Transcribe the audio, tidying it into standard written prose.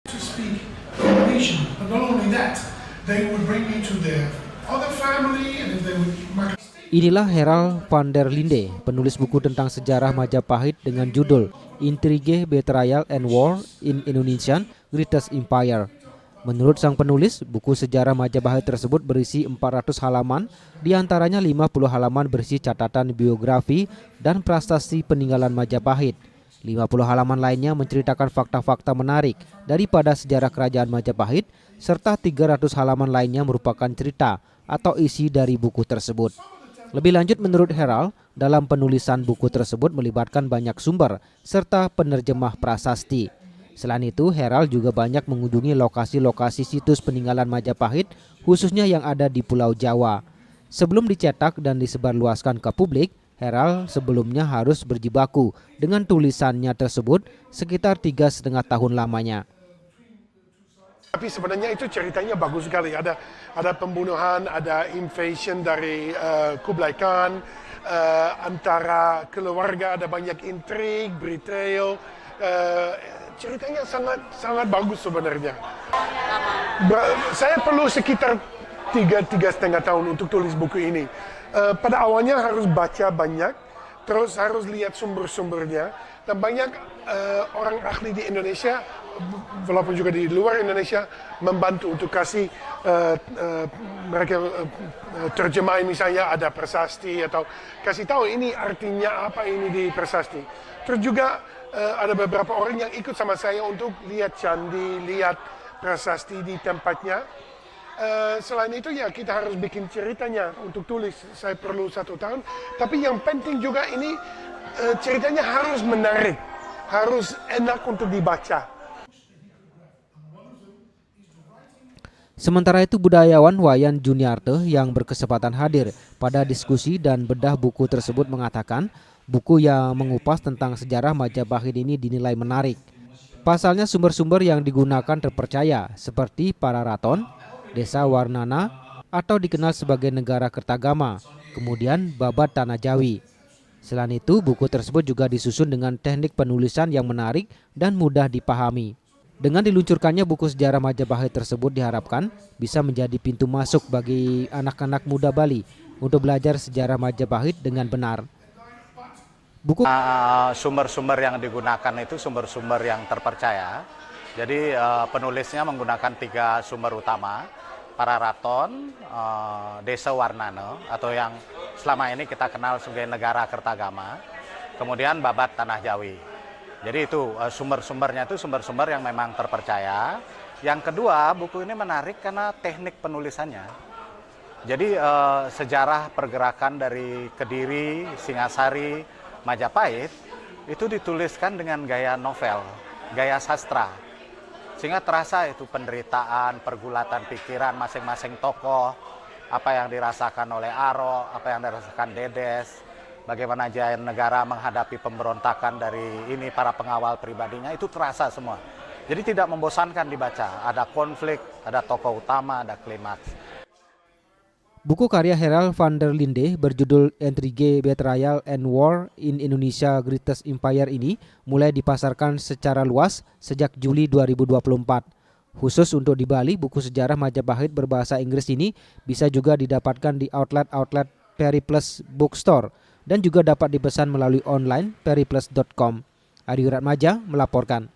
to speak Indonesian, but not only that, they would bring me to their other family, and if they would. Inilah Herald van der Linde, penulis buku tentang sejarah Majapahit dengan judul Intrigue, Betrayal, and War in Indonesian Greatest Empire. Menurut sang penulis, buku sejarah Majapahit tersebut berisi 400 halaman, diantaranya 50 halaman berisi catatan biografi dan prestasi peninggalan Majapahit. 50 halaman lainnya menceritakan fakta-fakta menarik daripada sejarah kerajaan Majapahit, serta 300 halaman lainnya merupakan cerita atau isi dari buku tersebut. Lebih lanjut, menurut Herald, dalam penulisan buku tersebut melibatkan banyak sumber serta penerjemah prasasti. Selain itu, Herald juga banyak mengunjungi lokasi-lokasi situs peninggalan Majapahit, khususnya yang ada di Pulau Jawa. Sebelum dicetak dan disebarluaskan ke publik, Herald sebelumnya harus berjibaku dengan tulisannya tersebut sekitar 3,5 tahun lamanya. Tapi sebenarnya itu ceritanya bagus sekali. Ada pembunuhan, ada invasion dari Kublai Khan, antara keluarga ada banyak intrik, betrayal. Ceritanya sangat bagus sebenarnya. Saya perlu sekitar 3,5 tahun untuk tulis buku ini. Pada awalnya harus baca banyak, terus harus lihat sumber-sumbernya, dan banyak orang ahli di Indonesia, walaupun juga di luar Indonesia, membantu untuk kasih mereka terjemahin, misalnya ada prasasti atau kasih tahu ini artinya apa ini di prasasti. Terus juga ada beberapa orang yang ikut sama saya untuk lihat candi, lihat prasasti di tempatnya. Selain itu ya kita harus bikin ceritanya untuk tulis. Saya perlu 1 tahun. Tapi yang penting juga ini ceritanya harus menarik, harus enak untuk dibaca. Sementara itu, budayawan Wayan Juniarte yang berkesempatan hadir pada diskusi dan bedah buku tersebut mengatakan buku yang mengupas tentang sejarah Majapahit ini dinilai menarik. Pasalnya sumber-sumber yang digunakan terpercaya seperti Pararaton, Desa Warnana, atau dikenal sebagai negara Kertagama, kemudian Babat Tanah Jawi. Selain itu, buku tersebut juga disusun dengan teknik penulisan yang menarik dan mudah dipahami. Dengan diluncurkannya buku sejarah Majapahit tersebut diharapkan bisa menjadi pintu masuk bagi anak-anak muda Bali untuk belajar sejarah Majapahit dengan benar. Buku sumber-sumber yang digunakan itu sumber-sumber yang terpercaya. Jadi penulisnya menggunakan 3 sumber utama, Pararaton, Desa Warnana atau yang selama ini kita kenal sebagai negara Kertagama, kemudian Babat Tanah Jawi. Jadi itu sumber-sumbernya itu sumber-sumber yang memang terpercaya. Yang kedua, buku ini menarik karena teknik penulisannya. Jadi sejarah pergerakan dari Kediri, Singasari, Majapahit itu dituliskan dengan gaya novel, gaya sastra. Sehingga terasa itu penderitaan, pergulatan pikiran masing-masing tokoh, apa yang dirasakan oleh Aro, apa yang dirasakan Dedes, bagaimana Jaya Negara menghadapi pemberontakan dari ini para pengawal pribadinya, itu terasa semua. Jadi tidak membosankan dibaca, ada konflik, ada tokoh utama, ada klimaks. Buku karya Herald van der Linde berjudul Intrigue, Betrayal, and War in Indonesia Greatest Empire ini mulai dipasarkan secara luas sejak Juli 2024. Khusus untuk di Bali, buku sejarah Majapahit berbahasa Inggris ini bisa juga didapatkan di outlet-outlet Periplus Bookstore dan juga dapat dipesan melalui online periplus.com. Aryo Ratmaja melaporkan.